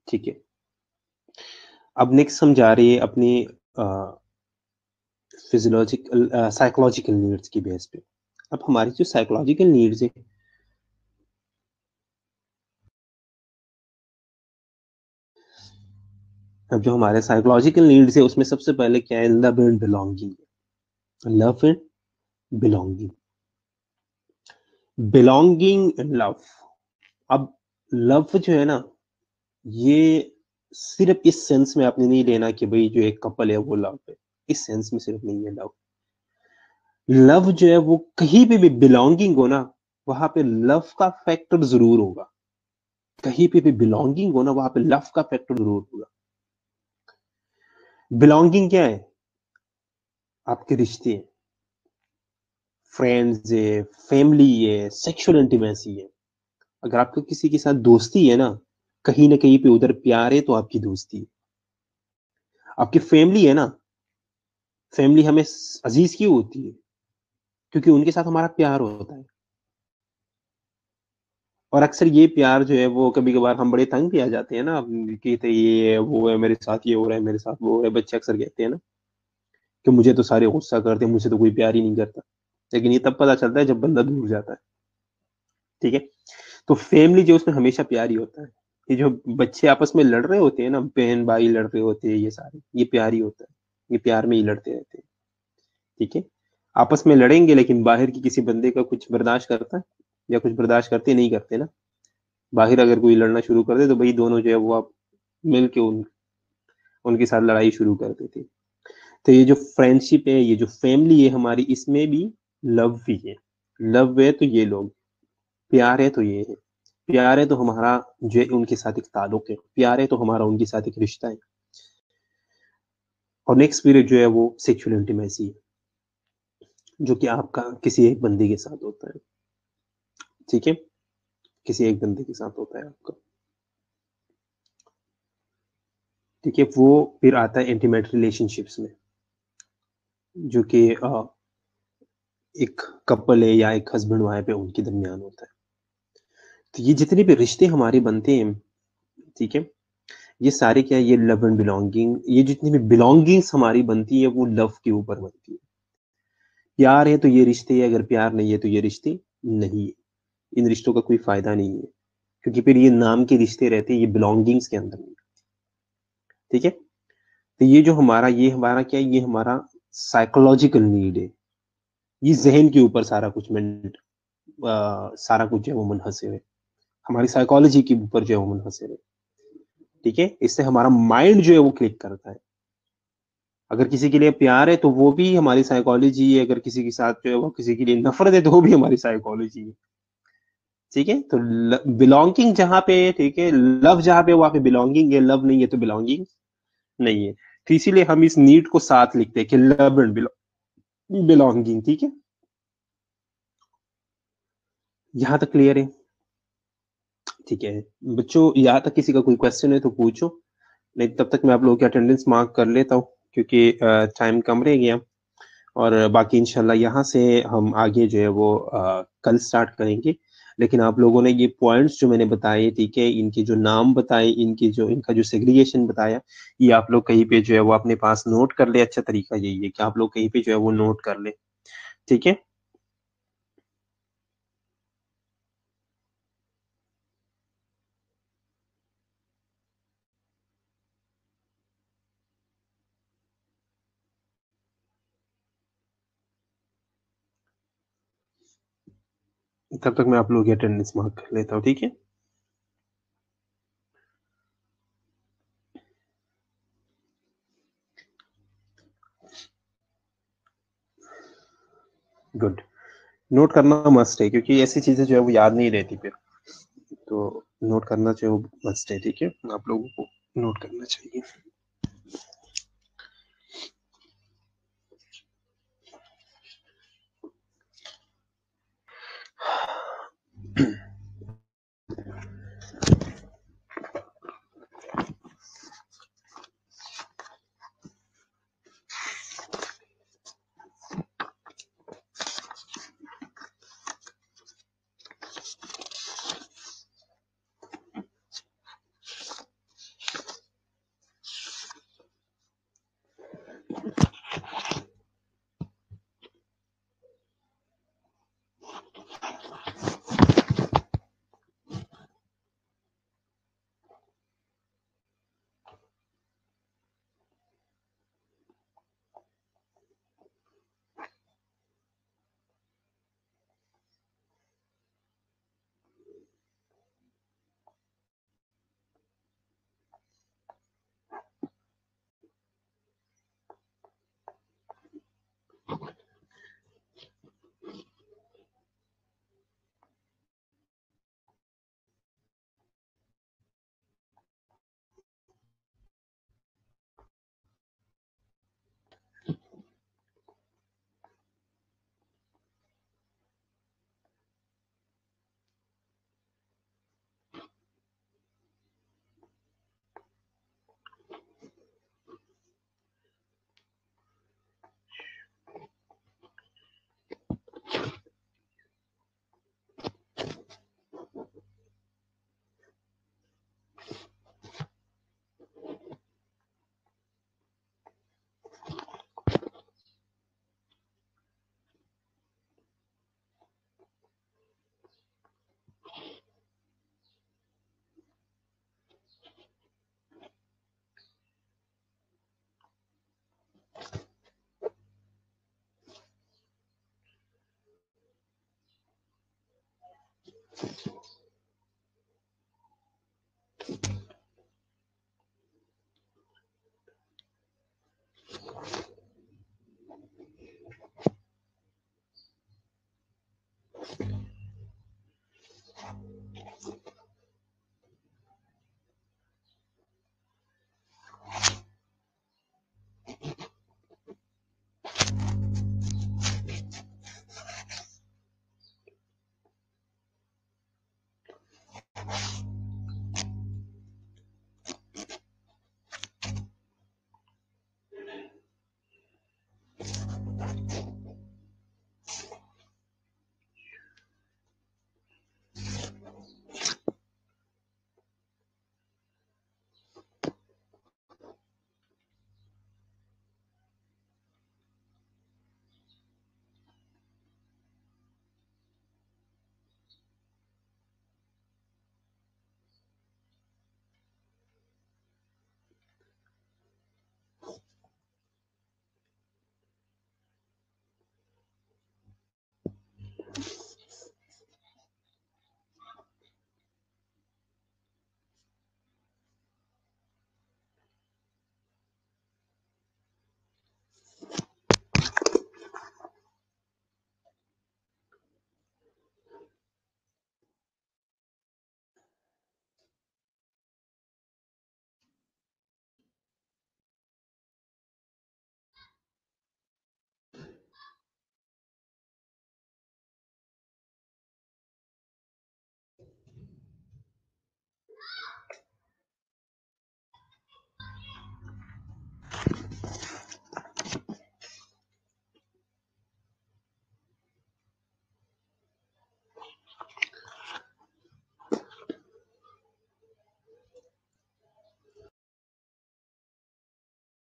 ठीक है, अब नेक्स्ट हम जा रही है अपनी फिजियोलॉजिकल साइकोलॉजिकल नीड्स की बेस पे। अब हमारी जो साइकोलॉजिकल नीड्स है, अब जो हमारे साइकोलॉजिकल नीड्स है उसमें सबसे पहले क्या है, love and belonging. Love and belonging, belonging and love. अब लव जो है ना, ये सिर्फ इस सेंस में आपने नहीं लेना कि भाई जो एक कपल है वो लव है, इस सेंस में सिर्फ नहीं है लव। लव जो है वो कहीं पे भी बिलोंगिंग हो ना, वहां पे लव का फैक्टर जरूर होगा। कहीं पे भी बिलोंगिंग हो ना, वहां पे लव का फैक्टर जरूर होगा। बिलोंगिंग क्या है? आपके रिश्ते, फ्रेंड्स है, फैमिली है, सेक्सुअल इंटीमेसी है। अगर आपको किसी के साथ दोस्ती है ना कहीं पे उधर प्यार है तो आपकी दोस्ती है। आपकी फैमिली है ना, फैमिली हमें अजीज क्यों होती है? क्योंकि उनके साथ हमारा प्यार होता है। और अक्सर ये प्यार जो है वो कभी कभार हम बड़े तंग भी आ जाते हैं ना, कहते ये है वो है, मेरे साथ ये हो रहा है, मेरे साथ वो हो रहा है, बच्चे अक्सर कहते हैं ना कि मुझे तो सारे गुस्सा करते हैं, मुझे तो कोई प्यार ही नहीं करता। लेकिन ये तब पता चलता है जब बंदा दूर जाता है, ठीक है। तो फैमिली जो उसमें हमेशा प्यार ही होता है। ये जो बच्चे आपस में लड़ रहे होते हैं ना, बहन भाई लड़ रहे होते हैं, ये सारे ये प्यार ही होता है। ये प्यार में ही लड़ते रहते हैं, ठीक है। आपस में लड़ेंगे लेकिन बाहर की किसी बंदे का कुछ बर्दाश्त करता है या कुछ बर्दाश्त करते नहीं करते ना, बाहर अगर कोई लड़ना शुरू कर दे तो भाई दोनों जो है वो आप मिल के उनके साथ लड़ाई शुरू कर देते। तो ये जो फ्रेंडशिप है, ये जो फैमिली है हमारी, इसमें भी लव भी है। लव है तो ये लोग, प्यार है तो ये है, प्यार है तो हमारा जो है उनके साथ एक ताल्लुक है, प्यार है तो हमारा उनके साथ एक रिश्ता है। और नेक्स्ट पीरियड जो है वो सेक्सुअल इंटीमेसी है, जो कि आपका किसी एक बंदे के साथ होता है। ठीक है, किसी एक बंदे के साथ होता है आपका। ठीक है, वो फिर आता है इंटीमेट रिलेशनशिप्स में, जो कि एक कपल है या एक हस्बैंड वाइफ है उनके दरमियान होता है। तो ये जितने भी रिश्ते हमारे बनते हैं, ठीक है, ये सारे क्या है, ये लव एंड बिलोंगिंग, ये जितनी भी बिलोंगिंग्स हमारी बनती है वो लव के ऊपर बनती है। प्यार है तो ये रिश्ते है, अगर प्यार नहीं है तो ये रिश्ते नहीं है। इन रिश्तों का कोई फायदा नहीं है, क्योंकि फिर ये नाम के रिश्ते रहते हैं, ये बिलोंगिंग्स के अंदर नहीं। ठीक है, तो ये हमारा क्या है, ये हमारा साइकोलॉजिकल नीड है। ये जहन के ऊपर सारा कुछ जो है वो मुनहसर है, हमारी साइकोलॉजी के ऊपर जो है वो मुनहसर है। ठीक है, इससे हमारा माइंड जो है वो क्लिक करता है। अगर किसी के लिए प्यार है तो वो भी हमारी साइकोलॉजी है, अगर किसी के साथ जो है वो किसी के लिए नफरत है तो वो भी हमारी साइकोलॉजी है। ठीक है, तो बिलोंगिंग जहां पे है, ठीक है, लव जहां पे वहां पे बिलोंगिंग है, लव नहीं है तो बिलोंगिंग नहीं है। तो इसीलिए हम इस नीड को साथ लिखते हैं कि लव एंड बिलोंगिंग। ठीक है, यहां तक क्लियर है? ठीक है बच्चों, यहाँ तक किसी का कोई क्वेश्चन है तो पूछो, नहीं तब तक मैं आप लोगों की अटेंडेंस मार्क कर लेता हूँ, क्योंकि टाइम कम रह गया। और बाकी इंशाल्लाह यहाँ से हम आगे जो है वो कल स्टार्ट करेंगे। लेकिन आप लोगों ने ये पॉइंट्स जो मैंने बताए, ठीक है, इनके जो नाम बताए, इनका जो सेग्रीगेशन बताया, ये आप लोग कहीं पे जो है वो अपने पास नोट कर ले। अच्छा तरीका यही है कि आप लोग कहीं पे जो है वो नोट कर ले। ठीक है, तब तक मैं आप लोगों की अटेंडेंस मार्क कर लेता हूँ। ठीक है, गुड। नोट करना मस्ट है, क्योंकि ऐसी चीजें जो है वो याद नहीं रहती फिर, तो नोट करना जो है वो मस्ट है। ठीक है, आप लोगों को नोट करना चाहिए।